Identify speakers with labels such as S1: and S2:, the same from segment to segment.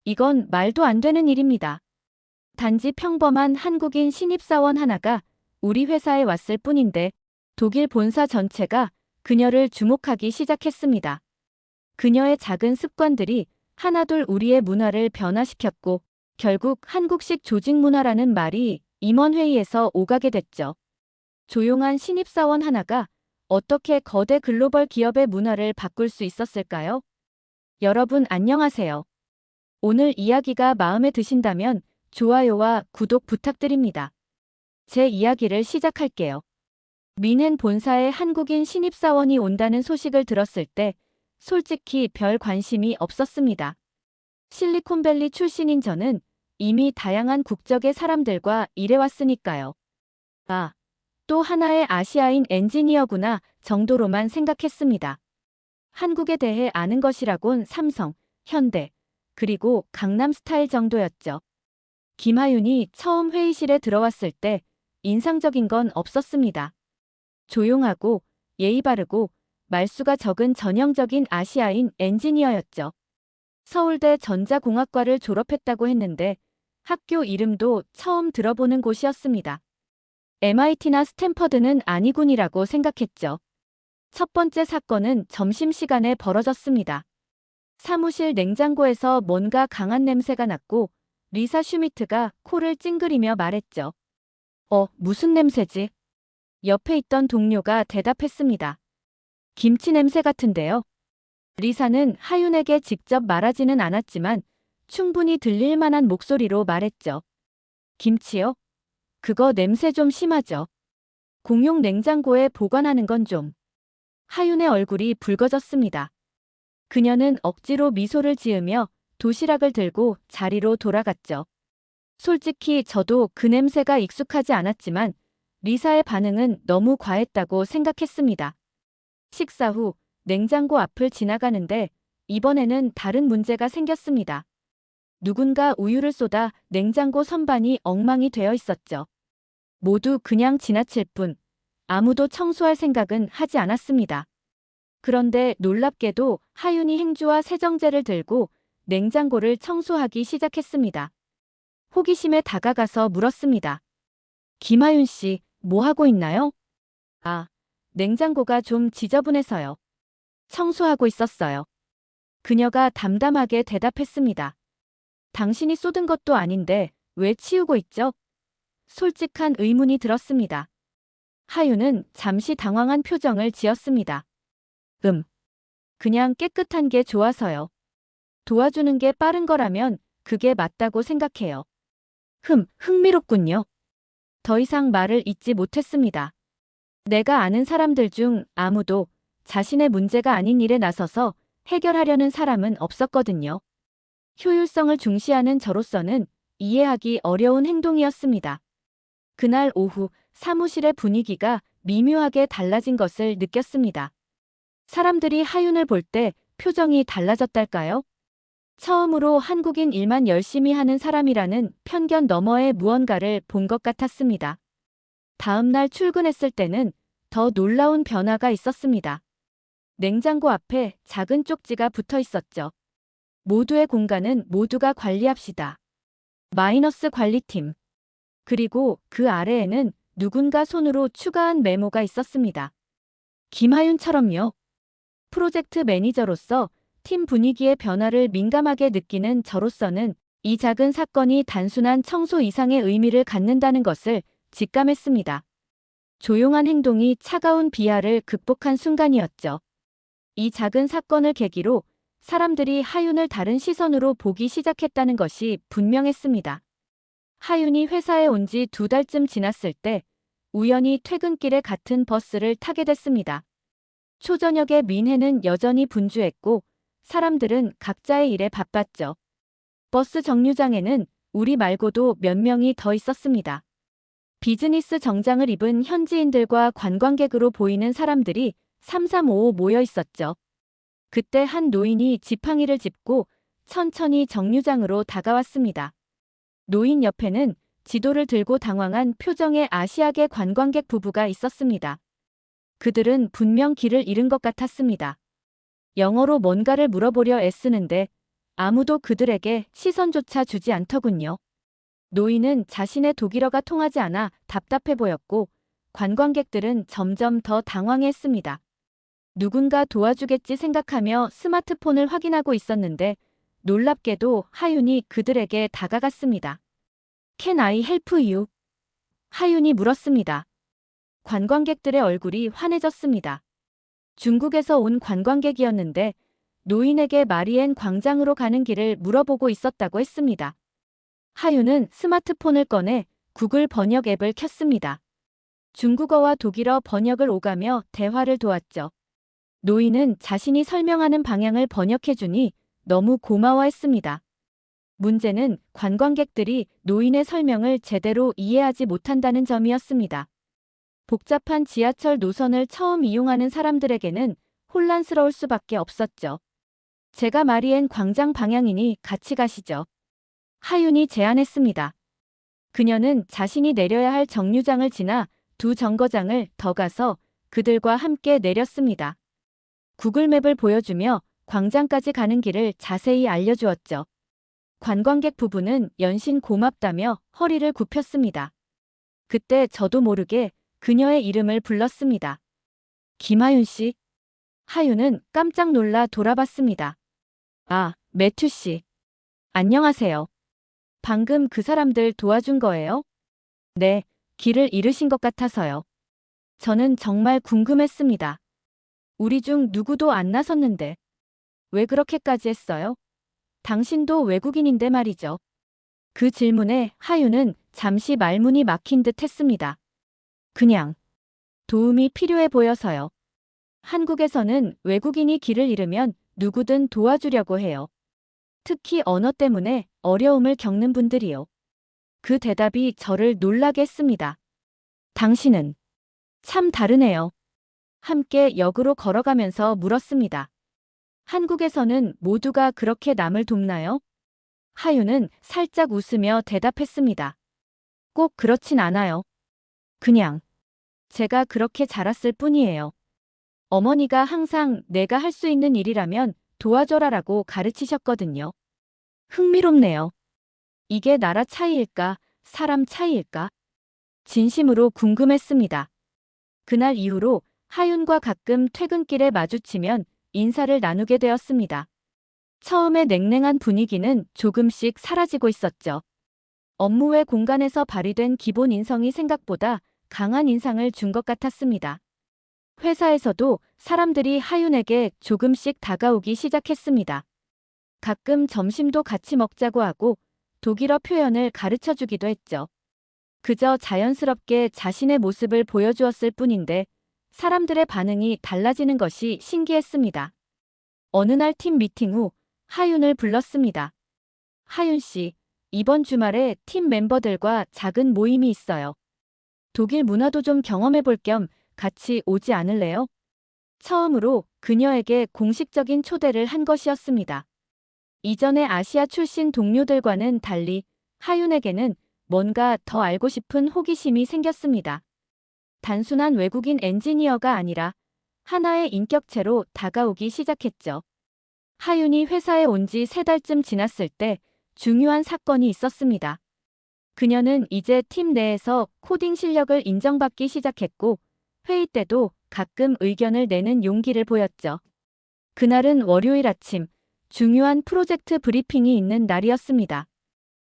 S1: 이건 말도 안 되는 일입니다. 단지 평범한 한국인 신입사원 하나가 우리 회사에 왔을 뿐인데 독일 본사 전체가 그녀를 주목하기 시작했습니다. 그녀의 작은 습관들이 하나둘 우리의 문화를 변화시켰고 결국 한국식 조직 문화라는 말이 임원회의에서 오가게 됐죠. 조용한 신입사원 하나가 어떻게 거대 글로벌 기업의 문화를 바꿀 수 있었을까요? 여러분 안녕하세요. 오늘 이야기가 마음에 드신다면 좋아요와 구독 부탁드립니다. 제 이야기를 시작할게요. 뮌헨 본사에 한국인 신입사원이 온다는 소식을 들었을 때 솔직히 별 관심이 없었습니다. 실리콘밸리 출신인 저는 이미 다양한 국적의 사람들과 일해왔으니까요. 아, 또 하나의 아시아인 엔지니어구나 정도로만 생각했습니다. 한국에 대해 아는 것이라곤 삼성, 현대, 그리고 강남 스타일 정도였죠. 김하윤이 처음 회의실에 들어왔을 때 인상적인 건 없었습니다. 조용하고 예의 바르고 말수가 적은 전형적인 아시아인 엔지니어였죠. 서울대 전자공학과를 졸업했다고 했는데 학교 이름도 처음 들어보는 곳이었습니다. MIT나 스탠퍼드는 아니군이라고 생각했죠. 첫 번째 사건은 점심시간에 벌어졌습니다. 사무실 냉장고에서 뭔가 강한 냄새가 났고 리사 슈미트가 코를 찡그리며 말했죠. 무슨 냄새지? 옆에 있던 동료가 대답했습니다. 김치 냄새 같은데요. 리사는 하윤에게 직접 말하지는 않았지만 충분히 들릴 만한 목소리로 말했죠. 김치요? 그거 냄새 좀 심하죠. 공용 냉장고에 보관하는 건 좀. 하윤의 얼굴이 붉어졌습니다. 그녀는 억지로 미소를 지으며 도시락을 들고 자리로 돌아갔죠. 솔직히 저도 그 냄새가 익숙하지 않았지만 리사의 반응은 너무 과했다고 생각했습니다. 식사 후 냉장고 앞을 지나가는데 이번에는 다른 문제가 생겼습니다. 누군가 우유를 쏟아 냉장고 선반이 엉망이 되어 있었죠. 모두 그냥 지나칠 뿐 아무도 청소할 생각은 하지 않았습니다. 그런데 놀랍게도 하윤이 행주와 세정제를 들고 냉장고를 청소하기 시작했습니다. 호기심에 다가가서 물었습니다. 김하윤 씨, 뭐 하고 있나요? 냉장고가 좀 지저분해서요. 청소하고 있었어요. 그녀가 담담하게 대답했습니다. 당신이 쏟은 것도 아닌데 왜 치우고 있죠? 솔직한 의문이 들었습니다. 하윤은 잠시 당황한 표정을 지었습니다. 그냥 깨끗한 게 좋아서요. 도와주는 게 빠른 거라면 그게 맞다고 생각해요. 흥미롭군요. 더 이상 말을 잇지 못했습니다. 내가 아는 사람들 중 아무도 자신의 문제가 아닌 일에 나서서 해결하려는 사람은 없었거든요. 효율성을 중시하는 저로서는 이해하기 어려운 행동이었습니다. 그날 오후 사무실의 분위기가 미묘하게 달라진 것을 느꼈습니다. 사람들이 하윤을 볼 때 표정이 달라졌달까요? 처음으로 한국인 일만 열심히 하는 사람이라는 편견 너머의 무언가를 본 것 같았습니다. 다음 날 출근했을 때는 더 놀라운 변화가 있었습니다. 냉장고 앞에 작은 쪽지가 붙어 있었죠. 모두의 공간은 모두가 관리합시다. 마이너스 관리팀. 그리고 그 아래에는 누군가 손으로 추가한 메모가 있었습니다. 김하윤처럼요. 프로젝트 매니저로서 팀 분위기의 변화를 민감하게 느끼는 저로서는 이 작은 사건이 단순한 청소 이상의 의미를 갖는다는 것을 직감했습니다. 조용한 행동이 차가운 비하를 극복한 순간이었죠. 이 작은 사건을 계기로 사람들이 하윤을 다른 시선으로 보기 시작했다는 것이 분명했습니다. 하윤이 회사에 온 지 2달쯤 지났을 때 우연히 퇴근길에 같은 버스를 타게 됐습니다. 초저녁에 뮌헨은 여전히 분주했고 사람들은 각자의 일에 바빴죠. 버스 정류장에는 우리 말고도 몇 명이 더 있었습니다. 비즈니스 정장을 입은 현지인들과 관광객으로 보이는 사람들이 삼삼오오 모여 있었죠. 그때 한 노인이 지팡이를 짚고 천천히 정류장으로 다가왔습니다. 노인 옆에는 지도를 들고 당황한 표정의 아시아계 관광객 부부가 있었습니다. 그들은 분명 길을 잃은 것 같았습니다. 영어로 뭔가를 물어보려 애쓰는데 아무도 그들에게 시선조차 주지 않더군요. 노인은 자신의 독일어가 통하지 않아 답답해 보였고 관광객들은 점점 더 당황했습니다. 누군가 도와주겠지 생각하며 스마트폰을 확인하고 있었는데 놀랍게도 하윤이 그들에게 다가갔습니다. Can I help you? 하윤이 물었습니다. 관광객들의 얼굴이 환해졌습니다. 중국에서 온 관광객이었는데 노인에게 마리엔 광장으로 가는 길을 물어보고 있었다고 했습니다. 하윤은 스마트폰을 꺼내 구글 번역 앱을 켰습니다. 중국어와 독일어 번역을 오가며 대화를 도왔죠. 노인은 자신이 설명하는 방향을 번역해주니 너무 고마워했습니다. 문제는 관광객들이 노인의 설명을 제대로 이해하지 못한다는 점이었습니다. 복잡한 지하철 노선을 처음 이용하는 사람들에게는 혼란스러울 수밖에 없었죠. 제가 마리엔 광장 방향이니 같이 가시죠. 하윤이 제안했습니다. 그녀는 자신이 내려야 할 정류장을 지나 두 정거장을 더 가서 그들과 함께 내렸습니다. 구글맵을 보여주며 광장까지 가는 길을 자세히 알려주었죠. 관광객 부부는 연신 고맙다며 허리를 굽혔습니다. 그때 저도 모르게 그녀의 이름을 불렀습니다. 김하윤 씨. 하윤은 깜짝 놀라 돌아봤습니다. 아, 매튜 씨. 안녕하세요. 방금 그 사람들 도와준 거예요? 네, 길을 잃으신 것 같아서요. 저는 정말 궁금했습니다. 우리 중 누구도 안 나섰는데 왜 그렇게까지 했어요? 당신도 외국인인데 말이죠. 그 질문에 하윤은 잠시 말문이 막힌 듯 했습니다. 그냥 도움이 필요해 보여서요. 한국에서는 외국인이 길을 잃으면 누구든 도와주려고 해요. 특히 언어 때문에 어려움을 겪는 분들이요. 그 대답이 저를 놀라게 했습니다. 당신은 참 다르네요. 함께 역으로 걸어가면서 물었습니다. 한국에서는 모두가 그렇게 남을 돕나요? 하윤은 살짝 웃으며 대답했습니다. 꼭 그렇진 않아요. 그냥 제가 그렇게 자랐을 뿐이에요. 어머니가 항상 내가 할 수 있는 일이라면 도와줘라라고 가르치셨거든요. 흥미롭네요. 이게 나라 차이일까, 사람 차이일까? 진심으로 궁금했습니다. 그날 이후로 하윤과 가끔 퇴근길에 마주치면 인사를 나누게 되었습니다. 처음에 냉랭한 분위기는 조금씩 사라지고 있었죠. 업무의 공간에서 발휘된 기본 인성이 생각보다 강한 인상을 준 것 같았습니다. 회사에서도 사람들이 하윤에게 조금씩 다가오기 시작했습니다. 가끔 점심도 같이 먹자고 하고 독일어 표현을 가르쳐 주기도 했죠. 그저 자연스럽게 자신의 모습을 보여주었을 뿐인데 사람들의 반응이 달라지는 것이 신기했습니다. 어느 날 팀 미팅 후 하윤을 불렀습니다. 하윤 씨, 이번 주말에 팀 멤버들과 작은 모임이 있어요. 독일 문화도 좀 경험해 볼 겸 같이 오지 않을래요? 처음으로 그녀에게 공식적인 초대를 한 것이었습니다. 이전의 아시아 출신 동료들과는 달리 하윤에게는 뭔가 더 알고 싶은 호기심이 생겼습니다. 단순한 외국인 엔지니어가 아니라 하나의 인격체로 다가오기 시작했죠. 하윤이 회사에 온 지 3달쯤 지났을 때 중요한 사건이 있었습니다. 그녀는 이제 팀 내에서 코딩 실력을 인정받기 시작했고 회의 때도 가끔 의견을 내는 용기를 보였죠. 그날은 월요일 아침, 중요한 프로젝트 브리핑이 있는 날이었습니다.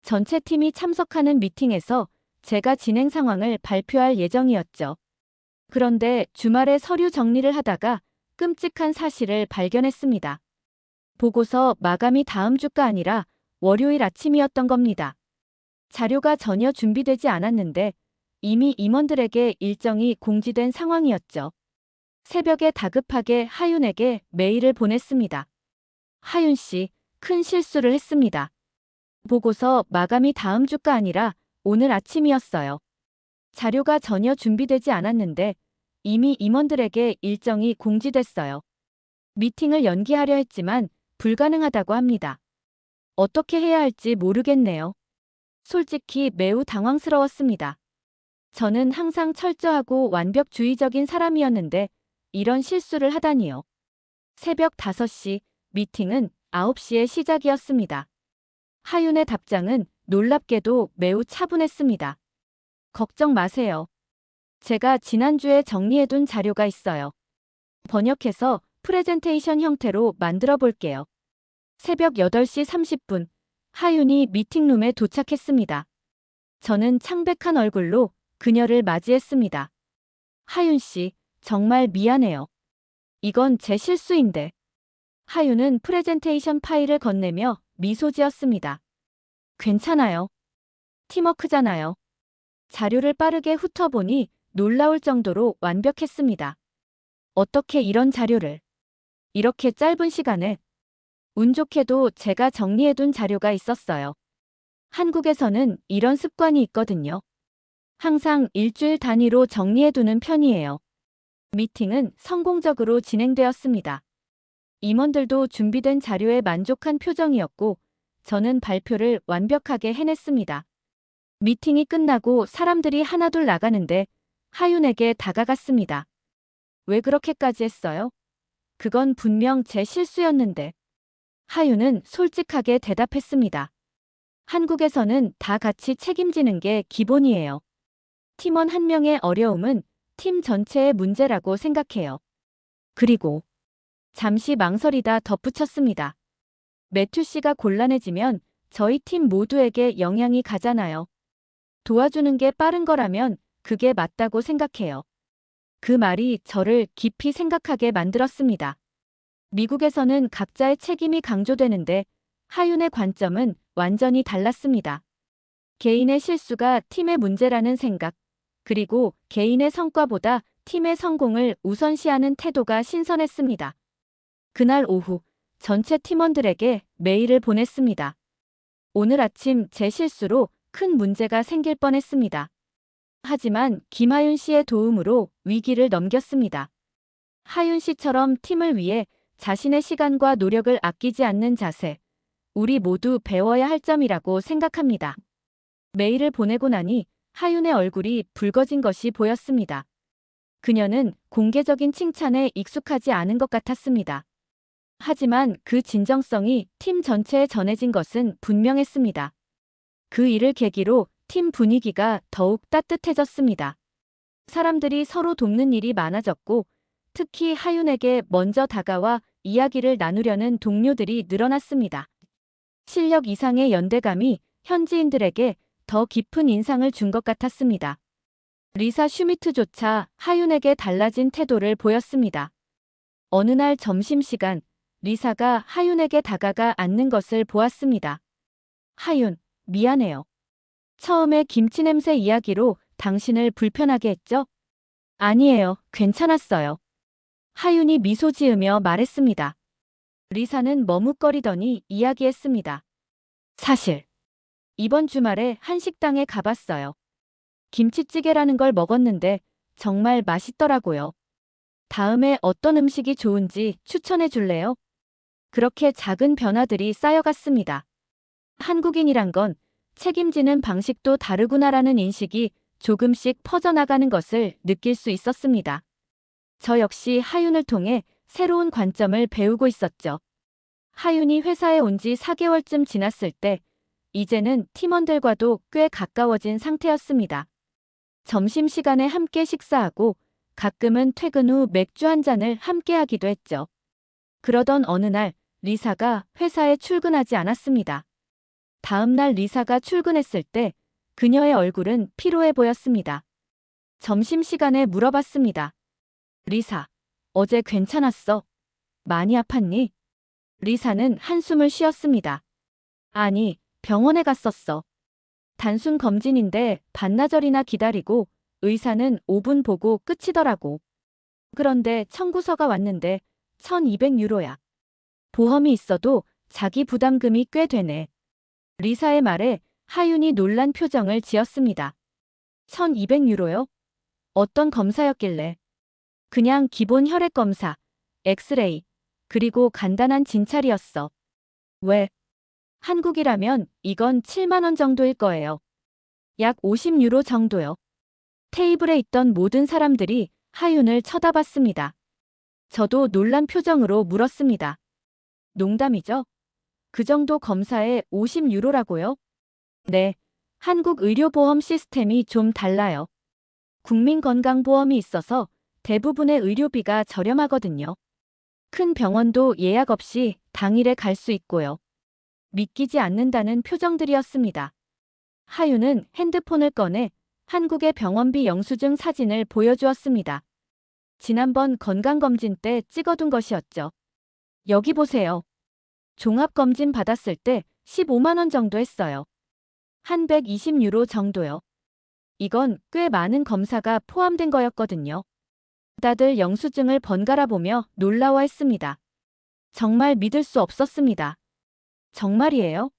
S1: 전체 팀이 참석하는 미팅에서 제가 진행 상황을 발표할 예정이었죠. 그런데 주말에 서류 정리를 하다가 끔찍한 사실을 발견했습니다. 보고서 마감이 다음 주가 아니라 월요일 아침이었던 겁니다. 자료가 전혀 준비되지 않았는데 이미 임원들에게 일정이 공지된 상황이었죠. 새벽에 다급하게 하윤에게 메일을 보냈습니다. 하윤 씨, 큰 실수를 했습니다. 보고서 마감이 다음 주가 아니라 오늘 아침이었어요. 자료가 전혀 준비되지 않았는데 이미 임원들에게 일정이 공지됐어요. 미팅을 연기하려 했지만 불가능하다고 합니다. 어떻게 해야 할지 모르겠네요. 솔직히 매우 당황스러웠습니다. 저는 항상 철저하고 완벽주의적인 사람이었는데 이런 실수를 하다니요. 새벽 5시 미팅은 9시의 시작이었습니다. 하윤의 답장은 놀랍게도 매우 차분했습니다. 걱정 마세요. 제가 지난주에 정리해둔 자료가 있어요. 번역해서 프레젠테이션 형태로 만들어 볼게요. 새벽 8시 30분, 하윤이 미팅룸에 도착했습니다. 저는 창백한 얼굴로 그녀를 맞이했습니다. 하윤 씨, 정말 미안해요. 이건 제 실수인데. 하윤은 프레젠테이션 파일을 건네며 미소 지었습니다. 괜찮아요. 팀워크잖아요. 자료를 빠르게 훑어보니 놀라울 정도로 완벽했습니다. 어떻게 이런 자료를 이렇게 짧은 시간에 운 좋게도 제가 정리해둔 자료가 있었어요. 한국에서는 이런 습관이 있거든요. 항상 일주일 단위로 정리해두는 편이에요. 미팅은 성공적으로 진행되었습니다. 임원들도 준비된 자료에 만족한 표정이었고 저는 발표를 완벽하게 해냈습니다. 미팅이 끝나고 사람들이 하나둘 나가는데 하윤에게 다가갔습니다. 왜 그렇게까지 했어요? 그건 분명 제 실수였는데. 하윤은 솔직하게 대답했습니다. 한국에서는 다 같이 책임지는 게 기본이에요. 팀원 한 명의 어려움은 팀 전체의 문제라고 생각해요. 그리고 잠시 망설이다 덧붙였습니다. 매튜 씨가 곤란해지면 저희 팀 모두에게 영향이 가잖아요. 도와주는 게 빠른 거라면 그게 맞다고 생각해요. 그 말이 저를 깊이 생각하게 만들었습니다. 미국에서는 각자의 책임이 강조되는데 하윤의 관점은 완전히 달랐습니다. 개인의 실수가 팀의 문제라는 생각, 그리고 개인의 성과보다 팀의 성공을 우선시하는 태도가 신선했습니다. 그날 오후 전체 팀원들에게 메일을 보냈습니다. 오늘 아침 제 실수로 큰 문제가 생길 뻔했습니다. 하지만 김하윤 씨의 도움으로 위기를 넘겼습니다. 하윤 씨처럼 팀을 위해 자신의 시간과 노력을 아끼지 않는 자세, 우리 모두 배워야 할 점이라고 생각합니다. 메일을 보내고 나니 하윤의 얼굴이 붉어진 것이 보였습니다. 그녀는 공개적인 칭찬에 익숙하지 않은 것 같았습니다. 하지만 그 진정성이 팀 전체에 전해진 것은 분명했습니다. 그 일을 계기로 팀 분위기가 더욱 따뜻해졌습니다. 사람들이 서로 돕는 일이 많아졌고 특히 하윤에게 먼저 다가와 이야기를 나누려는 동료들이 늘어났습니다. 실력 이상의 연대감이 현지인들에게 더 깊은 인상을 준 것 같았습니다. 리사 슈미트조차 하윤에게 달라진 태도를 보였습니다. 어느 날 점심시간, 리사가 하윤에게 다가가 앉는 것을 보았습니다. 하윤, 미안해요. 처음에 김치 냄새 이야기로 당신을 불편하게 했죠? 아니에요, 괜찮았어요. 하윤이 미소 지으며 말했습니다. 리사는 머뭇거리더니 이야기했습니다. 사실, 이번 주말에 한식당에 가봤어요. 김치찌개라는 걸 먹었는데 정말 맛있더라고요. 다음에 어떤 음식이 좋은지 추천해 줄래요? 그렇게 작은 변화들이 쌓여갔습니다. 한국인이란 건 책임지는 방식도 다르구나라는 인식이 조금씩 퍼져나가는 것을 느낄 수 있었습니다. 저 역시 하윤을 통해 새로운 관점을 배우고 있었죠. 하윤이 회사에 온 지 4개월쯤 지났을 때 이제는 팀원들과도 꽤 가까워진 상태였습니다. 점심시간에 함께 식사하고 가끔은 퇴근 후 맥주 한 잔을 함께 하기도 했죠. 그러던 어느 날 리사가 회사에 출근하지 않았습니다. 다음 날 리사가 출근했을 때 그녀의 얼굴은 피로해 보였습니다. 점심시간에 물어봤습니다. 리사, 어제 괜찮았어? 많이 아팠니? 리사는 한숨을 쉬었습니다. 아니, 병원에 갔었어. 단순 검진인데 반나절이나 기다리고 의사는 5분 보고 끝이더라고. 그런데 청구서가 왔는데 1200유로야. 보험이 있어도 자기 부담금이 꽤 되네. 리사의 말에 하윤이 놀란 표정을 지었습니다. 1200유로요? 어떤 검사였길래? 그냥 기본 혈액 검사, 엑스레이, 그리고 간단한 진찰이었어. 왜? 한국이라면 이건 7만 원 정도일 거예요. 약 50유로 정도요. 테이블에 있던 모든 사람들이 하윤을 쳐다봤습니다. 저도 놀란 표정으로 물었습니다. 농담이죠? 그 정도 검사에 50유로라고요? 네. 한국 의료보험 시스템이 좀 달라요. 국민건강보험이 있어서 대부분의 의료비가 저렴하거든요. 큰 병원도 예약 없이 당일에 갈 수 있고요. 믿기지 않는다는 표정들이었습니다. 하윤은 핸드폰을 꺼내 한국의 병원비 영수증 사진을 보여주었습니다. 지난번 건강검진 때 찍어둔 것이었죠. 여기 보세요. 종합검진 받았을 때 15만 원 정도 했어요. 한 120유로 정도요. 이건 꽤 많은 검사가 포함된 거였거든요. 다들 영수증을 번갈아 보며 놀라워했습니다. 정말 믿을 수 없었습니다. 정말이에요?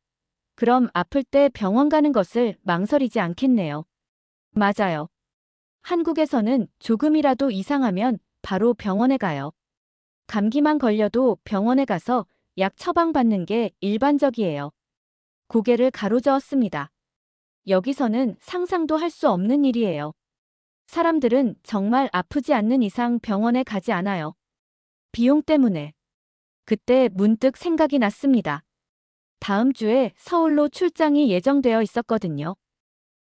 S1: 그럼 아플 때 병원 가는 것을 망설이지 않겠네요. 맞아요. 한국에서는 조금이라도 이상하면 바로 병원에 가요. 감기만 걸려도 병원에 가서 약 처방받는 게 일반적이에요. 고개를 가로저었습니다. 여기서는 상상도 할 수 없는 일이에요. 사람들은 정말 아프지 않는 이상 병원에 가지 않아요. 비용 때문에. 그때 문득 생각이 났습니다. 다음 주에 서울로 출장이 예정되어 있었거든요.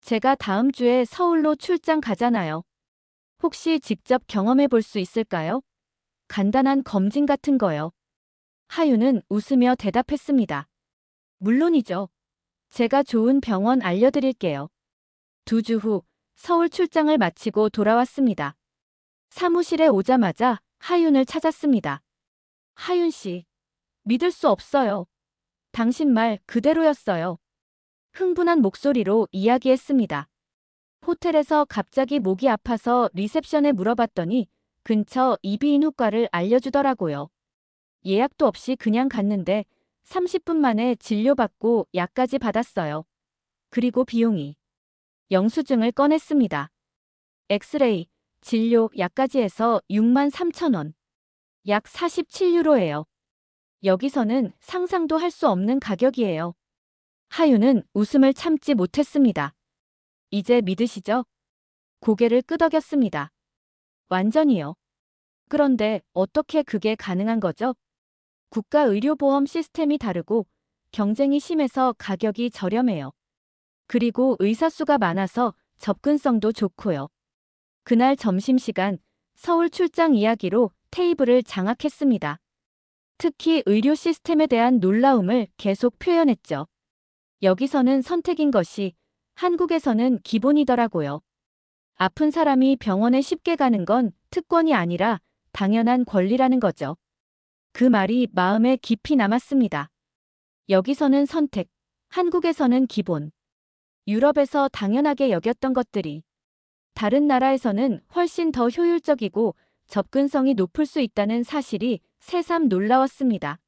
S1: 제가 다음 주에 서울로 출장 가잖아요. 혹시 직접 경험해 볼 수 있을까요? 간단한 검진 같은 거요. 하윤은 웃으며 대답했습니다. 물론이죠. 제가 좋은 병원 알려드릴게요. 2주 후 서울 출장을 마치고 돌아왔습니다. 사무실에 오자마자 하윤을 찾았습니다. 하윤 씨, 믿을 수 없어요. 당신 말 그대로였어요. 흥분한 목소리로 이야기했습니다. 호텔에서 갑자기 목이 아파서 리셉션에 물어봤더니 근처 이비인후과를 알려주더라고요. 예약도 없이 그냥 갔는데 30분 만에 진료받고 약까지 받았어요. 그리고 비용이. 영수증을 꺼냈습니다. 엑스레이, 진료, 약까지 해서 6만 3천 원. 약 47유로예요. 여기서는 상상도 할 수 없는 가격이에요. 하윤은 웃음을 참지 못했습니다. 이제 믿으시죠? 고개를 끄덕였습니다. 완전히요. 그런데 어떻게 그게 가능한 거죠? 국가의료보험 시스템이 다르고 경쟁이 심해서 가격이 저렴해요. 그리고 의사 수가 많아서 접근성도 좋고요. 그날 점심시간 서울 출장 이야기로 테이블을 장악했습니다. 특히 의료 시스템에 대한 놀라움을 계속 표현했죠. 여기서는 선택인 것이 한국에서는 기본이더라고요. 아픈 사람이 병원에 쉽게 가는 건 특권이 아니라 당연한 권리라는 거죠. 그 말이 마음에 깊이 남았습니다. 여기서는 선택, 한국에서는 기본. 유럽에서 당연하게 여겼던 것들이 다른 나라에서는 훨씬 더 효율적이고 접근성이 높을 수 있다는 사실이 새삼 놀라웠습니다.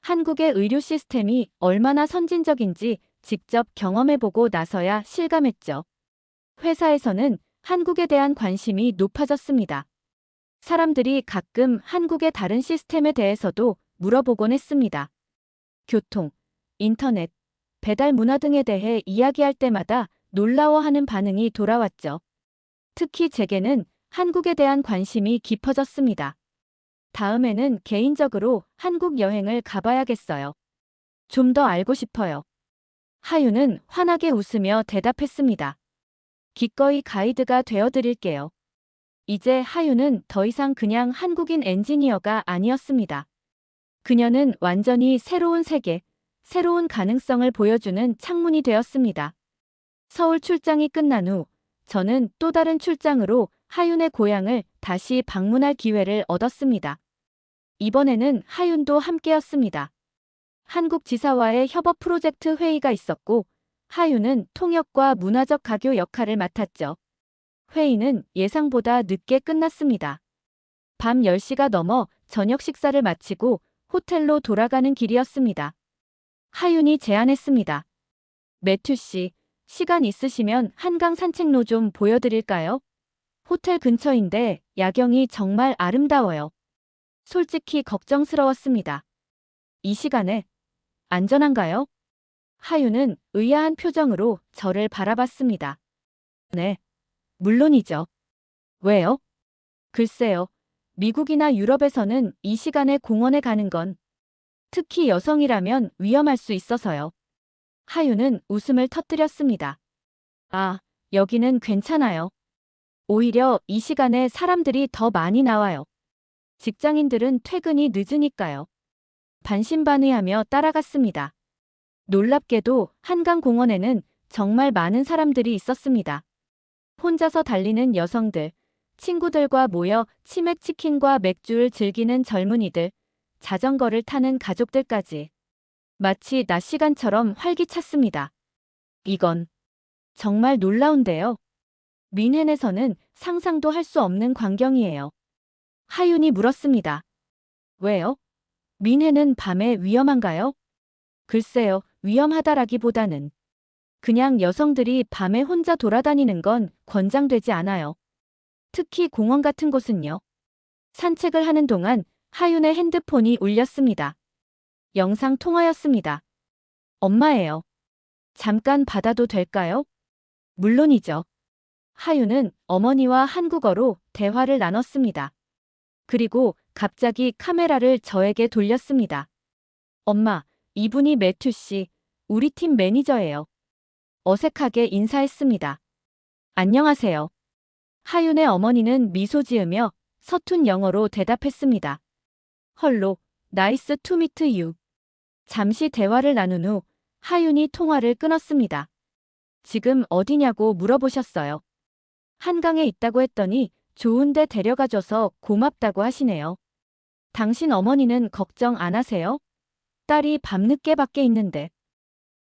S1: 한국의 의료 시스템이 얼마나 선진적인지 직접 경험해보고 나서야 실감했죠. 회사에서는 한국에 대한 관심이 높아졌습니다. 사람들이 가끔 한국의 다른 시스템에 대해서도 물어보곤 했습니다. 교통, 인터넷, 배달 문화 등에 대해 이야기할 때마다 놀라워하는 반응이 돌아왔죠. 특히 제게는 한국에 대한 관심이 깊어졌습니다. 다음에는 개인적으로 한국 여행을 가봐야겠어요. 좀 더 알고 싶어요. 하윤은 환하게 웃으며 대답했습니다. 기꺼이 가이드가 되어드릴게요. 이제 하윤은 더 이상 그냥 한국인 엔지니어가 아니었습니다. 그녀는 완전히 새로운 세계, 새로운 가능성을 보여주는 창문이 되었습니다. 서울 출장이 끝난 후 저는 또 다른 출장으로 하윤의 고향을 다시 방문할 기회를 얻었습니다. 이번에는 하윤도 함께였습니다. 한국 지사와의 협업 프로젝트 회의가 있었고 하윤은 통역과 문화적 가교 역할을 맡았죠. 회의는 예상보다 늦게 끝났습니다. 밤 10시가 넘어 저녁 식사를 마치고 호텔로 돌아가는 길이었습니다. 하윤이 제안했습니다. 매튜 씨, 시간 있으시면 한강 산책로 좀 보여드릴까요? 호텔 근처인데 야경이 정말 아름다워요. 솔직히 걱정스러웠습니다. 이 시간에 안전한가요? 하윤은 의아한 표정으로 저를 바라봤습니다. 네, 물론이죠. 왜요? 글쎄요. 미국이나 유럽에서는 이 시간에 공원에 가는 건 특히 여성이라면 위험할 수 있어서요. 하윤은 웃음을 터뜨렸습니다. 아, 여기는 괜찮아요. 오히려 이 시간에 사람들이 더 많이 나와요. 직장인들은 퇴근이 늦으니까요. 반신반의하며 따라갔습니다. 놀랍게도 한강공원에는 정말 많은 사람들이 있었습니다. 혼자서 달리는 여성들, 친구들과 모여 치맥 치킨과 맥주를 즐기는 젊은이들, 자전거를 타는 가족들까지. 마치 낮 시간처럼 활기찼습니다. 이건 정말 놀라운데요. 민헨에서는 상상도 할 수 없는 광경이에요. 하윤이 물었습니다. 왜요? 민헨은 밤에 위험한가요? 글쎄요, 위험하다라기보다는 그냥 여성들이 밤에 혼자 돌아다니는 건 권장되지 않아요. 특히 공원 같은 곳은요. 산책을 하는 동안 하윤의 핸드폰이 울렸습니다. 영상 통화였습니다. 엄마예요. 잠깐 받아도 될까요? 물론이죠. 하윤은 어머니와 한국어로 대화를 나눴습니다. 그리고 갑자기 카메라를 저에게 돌렸습니다. 엄마, 이분이 매튜 씨, 우리 팀 매니저예요. 어색하게 인사했습니다. 안녕하세요. 하윤의 어머니는 미소 지으며 서툰 영어로 대답했습니다. 헐로, 나이스 투 미트 유. 잠시 대화를 나눈 후 하윤이 통화를 끊었습니다. 지금 어디냐고 물어보셨어요. 한강에 있다고 했더니 좋은데 데려가줘서 고맙다고 하시네요. 당신 어머니는 걱정 안 하세요? 딸이 밤늦게 밖에 있는데.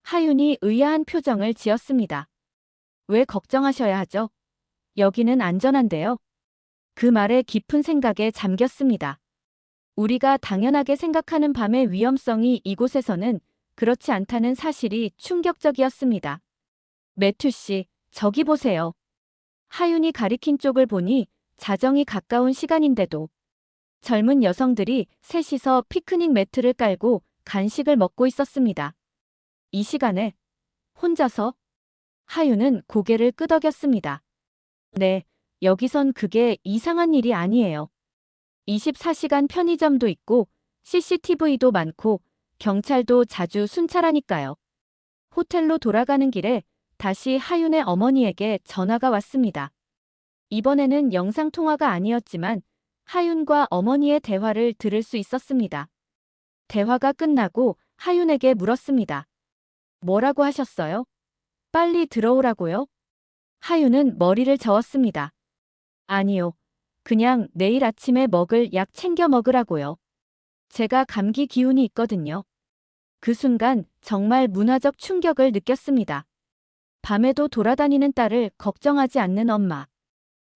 S1: 하윤이 의아한 표정을 지었습니다. 왜 걱정하셔야 하죠? 여기는 안전한데요. 그 말에 깊은 생각에 잠겼습니다. 우리가 당연하게 생각하는 밤의 위험성이 이곳에서는 그렇지 않다는 사실이 충격적이었습니다. 매튜 씨, 저기 보세요. 하윤이 가리킨 쪽을 보니 자정이 가까운 시간인데도 젊은 여성들이 셋이서 피크닉 매트를 깔고 간식을 먹고 있었습니다. 이 시간에 혼자서? 하윤은 고개를 끄덕였습니다. 네, 여기선 그게 이상한 일이 아니에요. 24시간 편의점도 있고 CCTV도 많고 경찰도 자주 순찰하니까요. 호텔로 돌아가는 길에 다시 하윤의 어머니에게 전화가 왔습니다. 이번에는 영상통화가 아니었지만 하윤과 어머니의 대화를 들을 수 있었습니다. 대화가 끝나고 하윤에게 물었습니다. 뭐라고 하셨어요? 빨리 들어오라고요? 하윤은 머리를 저었습니다. 아니요. 그냥 내일 아침에 먹을 약 챙겨 먹으라고요. 제가 감기 기운이 있거든요. 그 순간 정말 문화적 충격을 느꼈습니다. 밤에도 돌아다니는 딸을 걱정하지 않는 엄마.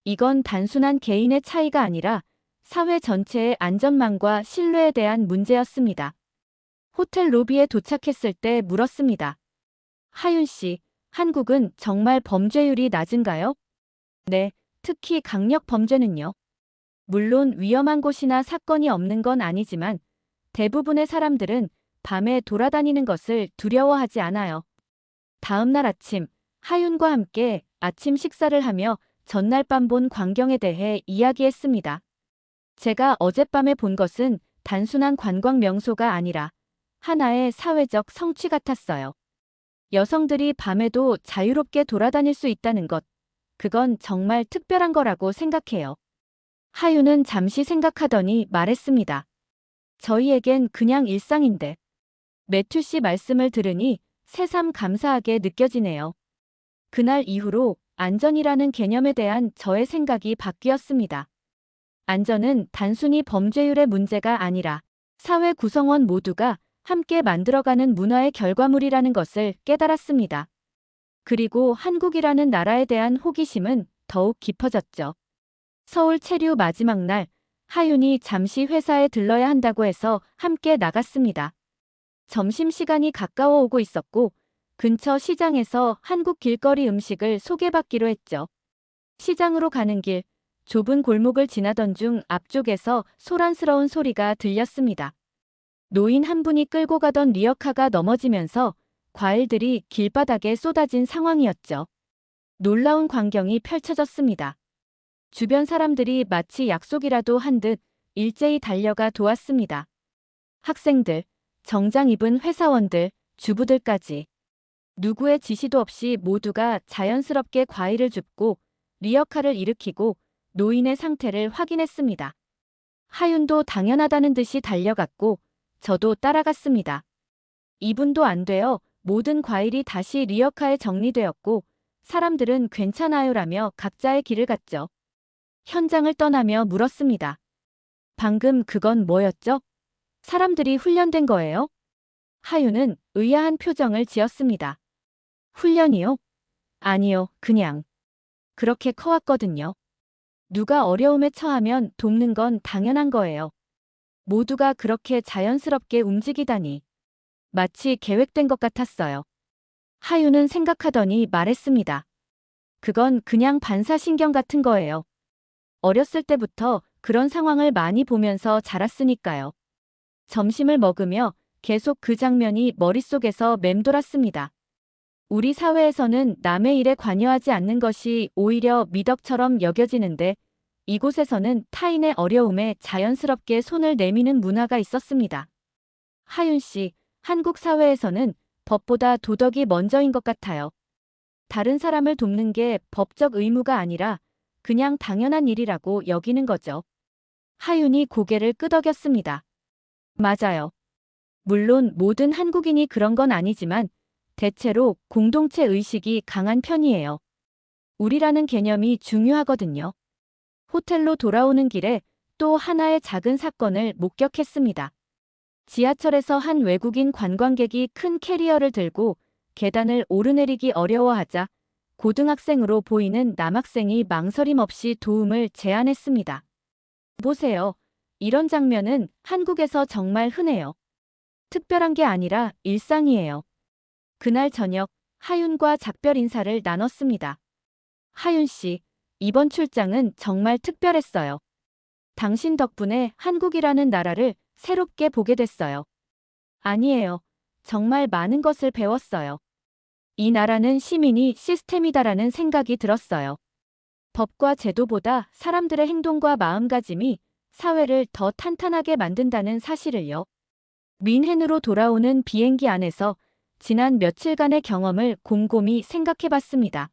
S1: 이건 단순한 개인의 차이가 아니라 사회 전체의 안전망과 신뢰에 대한 문제였습니다. 호텔 로비에 도착했을 때 물었습니다. 하윤 씨, 한국은 정말 범죄율이 낮은가요? 네, 특히 강력 범죄는요. 물론 위험한 곳이나 사건이 없는 건 아니지만 대부분의 사람들은 밤에 돌아다니는 것을 두려워하지 않아요. 다음 날 아침, 하윤과 함께 아침 식사를 하며 전날 밤 본 광경에 대해 이야기했습니다. 제가 어젯밤에 본 것은 단순한 관광 명소가 아니라 하나의 사회적 성취 같았어요. 여성들이 밤에도 자유롭게 돌아다닐 수 있다는 것, 그건 정말 특별한 거라고 생각해요. 하윤은 잠시 생각하더니 말했습니다. 저희에겐 그냥 일상인데. 매튜 씨 말씀을 들으니 새삼 감사하게 느껴지네요. 그날 이후로 안전이라는 개념에 대한 저의 생각이 바뀌었습니다. 안전은 단순히 범죄율의 문제가 아니라 사회 구성원 모두가 함께 만들어가는 문화의 결과물이라는 것을 깨달았습니다. 그리고 한국이라는 나라에 대한 호기심은 더욱 깊어졌죠. 서울 체류 마지막 날, 하윤이 잠시 회사에 들러야 한다고 해서 함께 나갔습니다. 점심시간이 가까워 오고 있었고 근처 시장에서 한국 길거리 음식을 소개받기로 했죠. 시장으로 가는 길, 좁은 골목을 지나던 중 앞쪽에서 소란스러운 소리가 들렸습니다. 노인 한 분이 끌고 가던 리어카가 넘어지면서 과일들이 길바닥에 쏟아진 상황이었죠. 놀라운 광경이 펼쳐졌습니다. 주변 사람들이 마치 약속이라도 한 듯 일제히 달려가 도왔습니다. 학생들, 정장 입은 회사원들, 주부들까지. 누구의 지시도 없이 모두가 자연스럽게 과일을 줍고 리어카를 일으키고 노인의 상태를 확인했습니다. 하윤도 당연하다는 듯이 달려갔고 저도 따라갔습니다. 2분도 안 되어 모든 과일이 다시 리어카에 정리되었고 사람들은 괜찮아요라며 각자의 길을 갔죠. 현장을 떠나며 물었습니다. 방금 그건 뭐였죠? 사람들이 훈련된 거예요? 하윤은 의아한 표정을 지었습니다. 훈련이요? 아니요, 그냥. 그렇게 커왔거든요. 누가 어려움에 처하면 돕는 건 당연한 거예요. 모두가 그렇게 자연스럽게 움직이다니. 마치 계획된 것 같았어요. 하윤은 생각하더니 말했습니다. 그건 그냥 반사신경 같은 거예요. 어렸을 때부터 그런 상황을 많이 보면서 자랐으니까요. 점심을 먹으며 계속 그 장면이 머릿속에서 맴돌았습니다. 우리 사회에서는 남의 일에 관여하지 않는 것이 오히려 미덕처럼 여겨지는데 이곳에서는 타인의 어려움에 자연스럽게 손을 내미는 문화가 있었습니다. 하윤 씨, 한국 사회에서는 법보다 도덕이 먼저인 것 같아요. 다른 사람을 돕는 게 법적 의무가 아니라 그냥 당연한 일이라고 여기는 거죠. 하윤이 고개를 끄덕였습니다. 맞아요. 물론 모든 한국인이 그런 건 아니지만 대체로 공동체 의식이 강한 편이에요. 우리라는 개념이 중요하거든요. 호텔로 돌아오는 길에 또 하나의 작은 사건을 목격했습니다. 지하철에서 한 외국인 관광객이 큰 캐리어를 들고 계단을 오르내리기 어려워하자 고등학생으로 보이는 남학생이 망설임 없이 도움을 제안했습니다. 보세요. 이런 장면은 한국에서 정말 흔해요. 특별한 게 아니라 일상이에요. 그날 저녁 하윤과 작별 인사를 나눴습니다. 하윤 씨, 이번 출장은 정말 특별했어요. 당신 덕분에 한국이라는 나라를 새롭게 보게 됐어요. 아니에요. 정말 많은 것을 배웠어요. 이 나라는 시민이 시스템이다라는 생각이 들었어요. 법과 제도보다 사람들의 행동과 마음가짐이 사회를 더 탄탄하게 만든다는 사실을요. 뮌헨으로 돌아오는 비행기 안에서 지난 며칠간의 경험을 곰곰이 생각해봤습니다.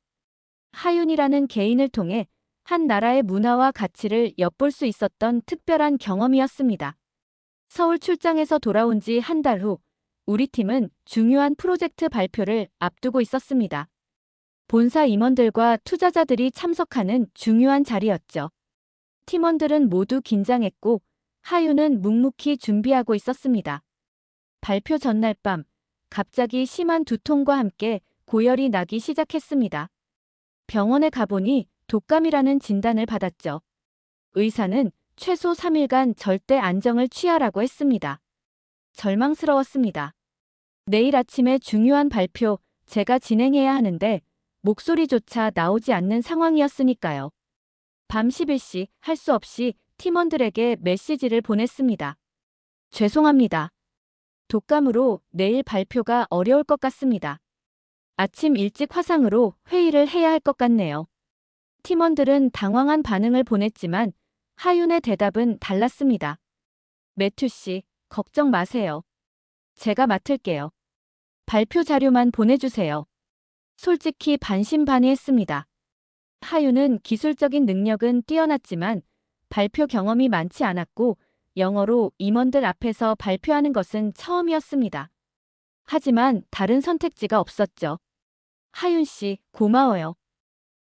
S1: 하윤이라는 개인을 통해 한 나라의 문화와 가치를 엿볼 수 있었던 특별한 경험이었습니다. 서울 출장에서 돌아온 지 한 달 후, 우리 팀은 중요한 프로젝트 발표를 앞두고 있었습니다. 본사 임원들과 투자자들이 참석하는 중요한 자리였죠. 팀원들은 모두 긴장했고 하윤은 묵묵히 준비하고 있었습니다. 발표 전날 밤, 갑자기 심한 두통과 함께 고열이 나기 시작했습니다. 병원에 가보니 독감이라는 진단을 받았죠. 의사는 최소 3일간 절대 안정을 취하라고 했습니다. 절망스러웠습니다. 내일 아침에 중요한 발표, 제가 진행해야 하는데 목소리조차 나오지 않는 상황이었으니까요. 밤 11시 할 수 없이 팀원들에게 메시지를 보냈습니다. 죄송합니다. 독감으로 내일 발표가 어려울 것 같습니다. 아침 일찍 화상으로 회의를 해야 할 것 같네요. 팀원들은 당황한 반응을 보냈지만 하윤의 대답은 달랐습니다. 매튜 씨, 걱정 마세요. 제가 맡을게요. 발표 자료만 보내주세요. 솔직히 반신반의했습니다. 하윤은 기술적인 능력은 뛰어났지만 발표 경험이 많지 않았고 영어로 임원들 앞에서 발표하는 것은 처음이었습니다. 하지만 다른 선택지가 없었죠. 하윤 씨, 고마워요.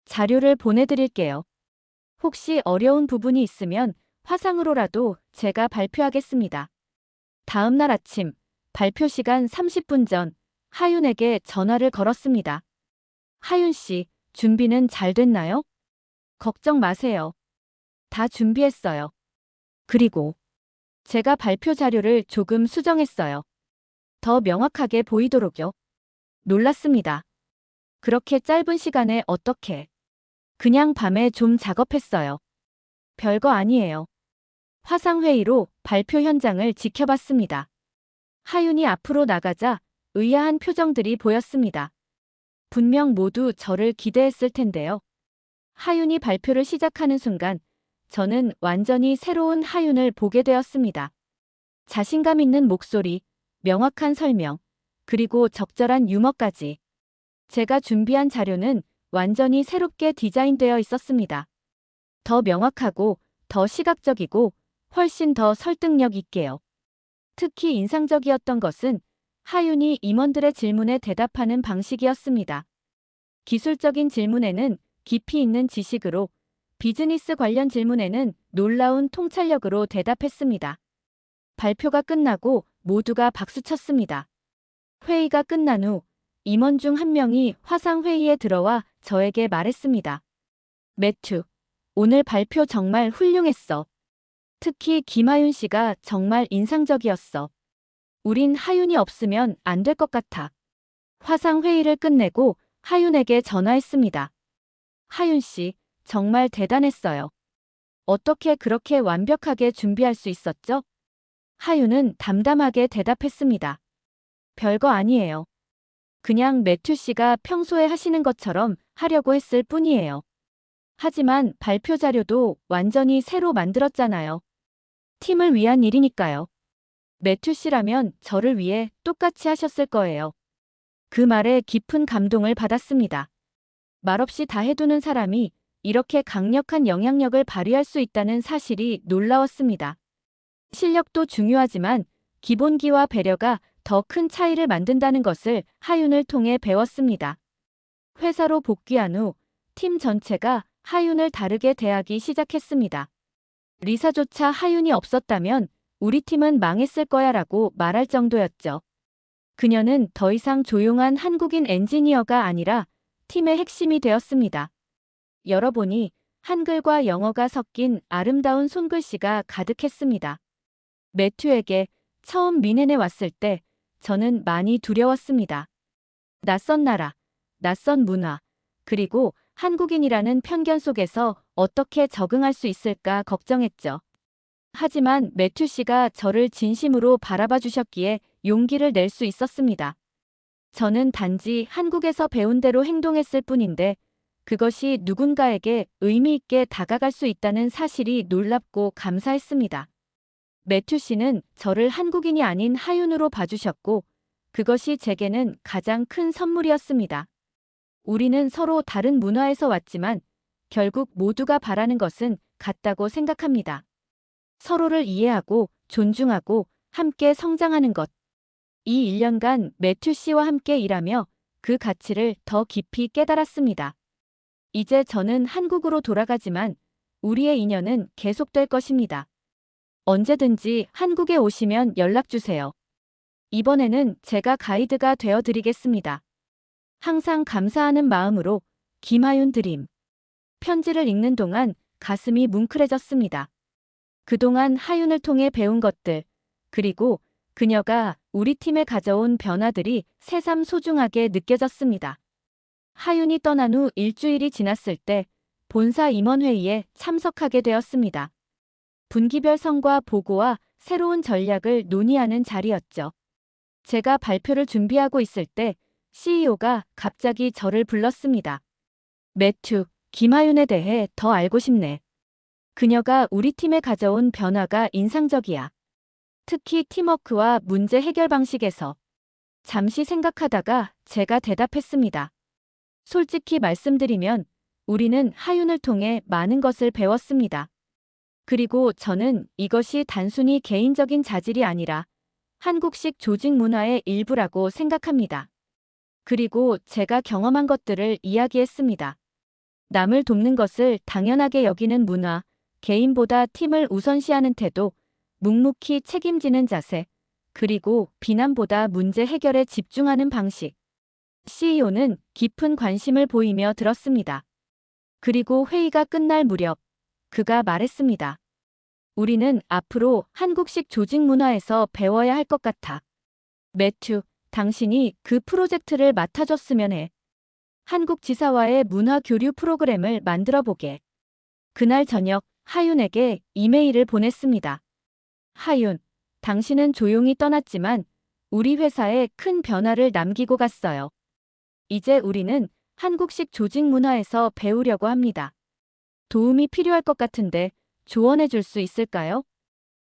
S1: 자료를 보내드릴게요. 혹시 어려운 부분이 있으면 화상으로라도 제가 발표하겠습니다. 다음 날 아침, 발표 시간 30분 전, 하윤에게 전화를 걸었습니다. 하윤 씨, 준비는 잘 됐나요? 걱정 마세요. 다 준비했어요. 그리고 제가 발표 자료를 조금 수정했어요. 더 명확하게 보이도록요. 놀랐습니다. 그렇게 짧은 시간에 어떻게? 그냥 밤에 좀 작업했어요. 별거 아니에요. 화상회의로 발표 현장을 지켜봤습니다. 하윤이 앞으로 나가자 의아한 표정들이 보였습니다. 분명 모두 저를 기대했을 텐데요. 하윤이 발표를 시작하는 순간 저는 완전히 새로운 하윤을 보게 되었습니다. 자신감 있는 목소리, 명확한 설명, 그리고 적절한 유머까지. 제가 준비한 자료는 완전히 새롭게 디자인되어 있었습니다. 더 명확하고, 더 시각적이고, 훨씬 더 설득력 있게요. 특히 인상적이었던 것은 하윤이 임원들의 질문에 대답하는 방식이었습니다. 기술적인 질문에는 깊이 있는 지식으로, 비즈니스 관련 질문에는 놀라운 통찰력으로 대답했습니다. 발표가 끝나고 모두가 박수쳤습니다. 회의가 끝난 후 임원 중 한 명이 화상회의에 들어와 저에게 말했습니다. 매튜, 오늘 발표 정말 훌륭했어. 특히 김하윤 씨가 정말 인상적이었어. 우린 하윤이 없으면 안 될 것 같아. 화상회의를 끝내고 하윤에게 전화했습니다. 하윤 씨, 정말 대단했어요. 어떻게 그렇게 완벽하게 준비할 수 있었죠? 하윤은 담담하게 대답했습니다. 별거 아니에요. 그냥 매튜 씨가 평소에 하시는 것처럼 하려고 했을 뿐이에요. 하지만 발표 자료도 완전히 새로 만들었잖아요. 팀을 위한 일이니까요. 매튜 씨라면 저를 위해 똑같이 하셨을 거예요. 그 말에 깊은 감동을 받았습니다. 말없이 다 해두는 사람이 이렇게 강력한 영향력을 발휘할 수 있다는 사실이 놀라웠습니다. 실력도 중요하지만 기본기와 배려가 더 큰 차이를 만든다는 것을 하윤을 통해 배웠습니다. 회사로 복귀한 후 팀 전체가 하윤을 다르게 대하기 시작했습니다. 리사조차 하윤이 없었다면 우리 팀은 망했을 거야 라고 말할 정도였죠. 그녀는 더 이상 조용한 한국인 엔지니어가 아니라 팀의 핵심이 되었습니다. 열어보니 한글과 영어가 섞인 아름다운 손글씨가 가득했습니다. 매튜에게 처음 미넨에 왔을 때 저는 많이 두려웠습니다. 낯선 나라, 낯선 문화, 그리고 한국인이라는 편견 속에서 어떻게 적응할 수 있을까 걱정했죠. 하지만 매튜 씨가 저를 진심으로 바라봐 주셨기에 용기를 낼 수 있었습니다. 저는 단지 한국에서 배운 대로 행동했을 뿐인데 그것이 누군가에게 의미 있게 다가갈 수 있다는 사실이 놀랍고 감사했습니다. 매튜 씨는 저를 한국인이 아닌 하윤으로 봐주셨고 그것이 제게는 가장 큰 선물이었습니다. 우리는 서로 다른 문화에서 왔지만 결국 모두가 바라는 것은 같다고 생각합니다. 서로를 이해하고 존중하고 함께 성장하는 것. 이 1년간 매튜 씨와 함께 일하며 그 가치를 더 깊이 깨달았습니다. 이제 저는 한국으로 돌아가지만 우리의 인연은 계속될 것입니다. 언제든지 한국에 오시면 연락주세요. 이번에는 제가 가이드가 되어드리겠습니다. 항상 감사하는 마음으로 김하윤 드림. 편지를 읽는 동안 가슴이 뭉클해졌습니다. 그동안 하윤을 통해 배운 것들, 그리고 그녀가 우리 팀에 가져온 변화들이 새삼 소중하게 느껴졌습니다. 하윤이 떠난 후 일주일이 지났을 때 본사 임원회의에 참석하게 되었습니다. 분기별 성과 보고와 새로운 전략을 논의하는 자리였죠. 제가 발표를 준비하고 있을 때 CEO가 갑자기 저를 불렀습니다. 매튜, 김하윤에 대해 더 알고 싶네. 그녀가 우리 팀에 가져온 변화가 인상적이야. 특히 팀워크와 문제 해결 방식에서. 잠시 생각하다가 제가 대답했습니다. 솔직히 말씀드리면 우리는 하윤을 통해 많은 것을 배웠습니다. 그리고 저는 이것이 단순히 개인적인 자질이 아니라 한국식 조직 문화의 일부라고 생각합니다. 그리고 제가 경험한 것들을 이야기했습니다. 남을 돕는 것을 당연하게 여기는 문화, 개인보다 팀을 우선시하는 태도, 묵묵히 책임지는 자세, 그리고 비난보다 문제 해결에 집중하는 방식. CEO는 깊은 관심을 보이며 들었습니다. 그리고 회의가 끝날 무렵 그가 말했습니다. 우리는 앞으로 한국식 조직 문화에서 배워야 할 것 같아. 매튜, 당신이 그 프로젝트를 맡아줬으면 해. 한국 지사와의 문화 교류 프로그램을 만들어 보게. 그날 저녁 하윤에게 이메일을 보냈습니다. 하윤, 당신은 조용히 떠났지만 우리 회사에 큰 변화를 남기고 갔어요. 이제 우리는 한국식 조직 문화에서 배우려고 합니다. 도움이 필요할 것 같은데 조언해 줄 수 있을까요?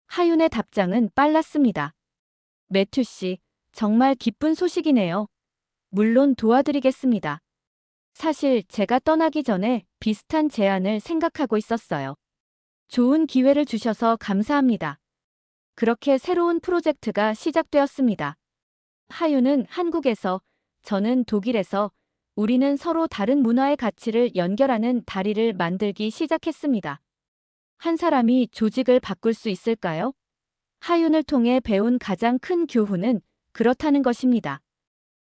S1: 하윤의 답장은 빨랐습니다. 매튜 씨, 정말 기쁜 소식이네요. 물론 도와드리겠습니다. 사실 제가 떠나기 전에 비슷한 제안을 생각하고 있었어요. 좋은 기회를 주셔서 감사합니다. 그렇게 새로운 프로젝트가 시작되었습니다. 하유는 한국에서, 저는 독일에서 우리는 서로 다른 문화의 가치를 연결하는 다리를 만들기 시작했습니다. 한 사람이 조직을 바꿀 수 있을까요? 하윤을 통해 배운 가장 큰 교훈은 그렇다는 것입니다.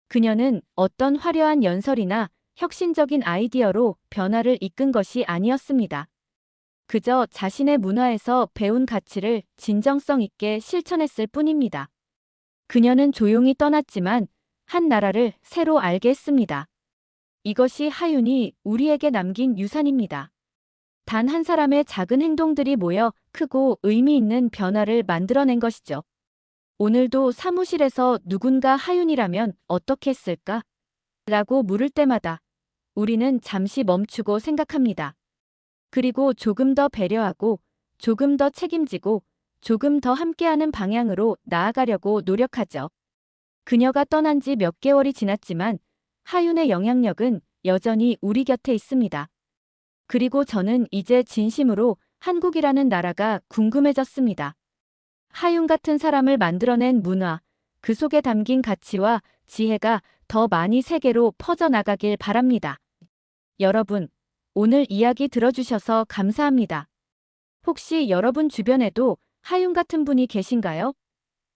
S1: 그녀는 어떤 화려한 연설이나 혁신적인 아이디어로 변화를 이끈 것이 아니었습니다. 그저 자신의 문화에서 배운 가치를 진정성 있게 실천했을 뿐입니다. 그녀는 조용히 떠났지만 한 나라를 새로 알게 했습니다. 이것이 하윤이 우리에게 남긴 유산입니다. 단 한 사람의 작은 행동들이 모여 크고 의미 있는 변화를 만들어낸 것이죠. 오늘도 사무실에서 누군가 하윤이라면 어떻게 했을까? 라고 물을 때마다 우리는 잠시 멈추고 생각합니다. 그리고 조금 더 배려하고, 조금 더 책임지고, 조금 더 함께하는 방향으로 나아가려고 노력하죠. 그녀가 떠난 지 몇 개월이 지났지만 하윤의 영향력은 여전히 우리 곁에 있습니다. 그리고 저는 이제 진심으로 한국이라는 나라가 궁금해졌습니다. 하윤 같은 사람을 만들어낸 문화, 그 속에 담긴 가치와 지혜가 더 많이 세계로 퍼져나가길 바랍니다. 여러분, 오늘 이야기 들어주셔서 감사합니다. 혹시 여러분 주변에도 하윤 같은 분이 계신가요?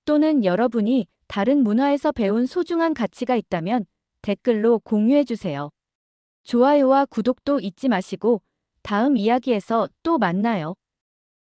S1: 또는 여러분이 다른 문화에서 배운 소중한 가치가 있다면 댓글로 공유해주세요. 좋아요와 구독도 잊지 마시고 다음 이야기에서 또 만나요.